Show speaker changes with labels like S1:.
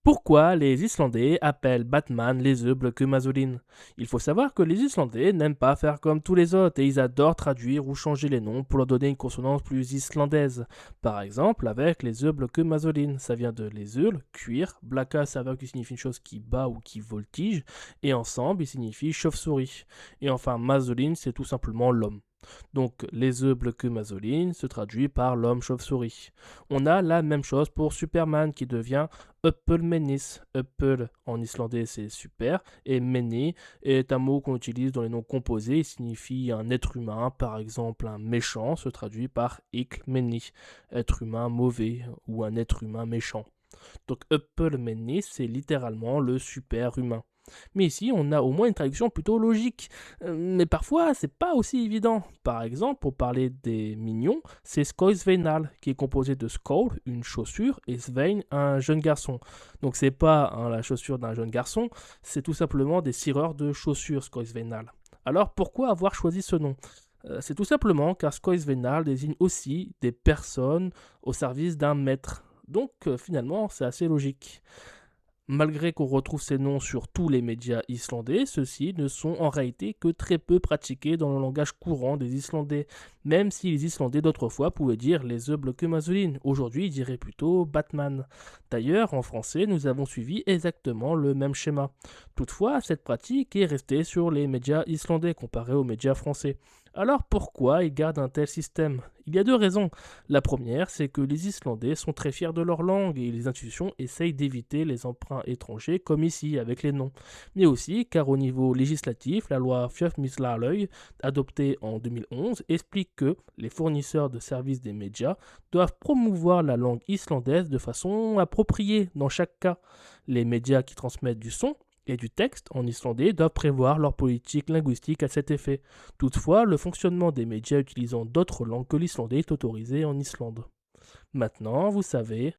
S1: Pourquoi les Islandais appellent Batman les œufs que Masolin? Il faut savoir que les Islandais n'aiment pas faire comme tous les autres et ils adorent traduire ou changer les noms pour leur donner une consonance plus islandaise. Par exemple, avec les œufs que Masolin, ça vient de les œufs, cuir, blaka ça veut qui signifie une chose qui bat ou qui voltige, et ensemble il signifie chauve-souris. Et enfin, Masolin c'est tout simplement l'homme. Donc les œufs que Masolin se traduit par l'homme chauve-souris. On a la même chose pour Superman qui devient Uppelmennis. Uppel en islandais c'est super et Menni est un mot qu'on utilise dans les noms composés. Il signifie un être humain, par exemple un méchant se traduit par Ikmenni, être humain mauvais ou un être humain méchant. Donc Uppelmennis c'est littéralement le super humain. Mais ici, on a au moins une traduction plutôt logique. Mais parfois, c'est pas aussi évident. Par exemple, pour parler des mignons, c'est Skoisveinal, qui est composé de Skol, une chaussure, et Svein, un jeune garçon. Donc c'est pas la chaussure d'un jeune garçon, c'est tout simplement des cireurs de chaussures Skoisveinal. Alors pourquoi avoir choisi ce nom? C'est tout simplement car Skoisveinal désigne aussi des personnes au service d'un maître. Donc finalement, c'est assez logique. Malgré qu'on retrouve ces noms sur tous les médias islandais, ceux-ci ne sont en réalité que très peu pratiqués dans le langage courant des Islandais, même si les Islandais d'autrefois pouvaient dire les Masolin. Aujourd'hui, ils diraient plutôt Batman. D'ailleurs, en français, nous avons suivi exactement le même schéma. Toutefois, cette pratique est restée sur les médias islandais comparée aux médias français. Alors pourquoi ils gardent un tel système? Il y a deux raisons. La première, c'est que les Islandais sont très fiers de leur langue et les institutions essayent d'éviter les emprunts étrangers comme ici avec les noms. Mais aussi car au niveau législatif, la loi Fjölmiðlalög, adoptée en 2011, explique que les fournisseurs de services des médias doivent promouvoir la langue islandaise de façon appropriée dans chaque cas. Les médias qui transmettent du son et du texte en islandais doivent prévoir leur politique linguistique à cet effet. Toutefois, le fonctionnement des médias utilisant d'autres langues que l'islandais est autorisé en Islande. Maintenant, vous savez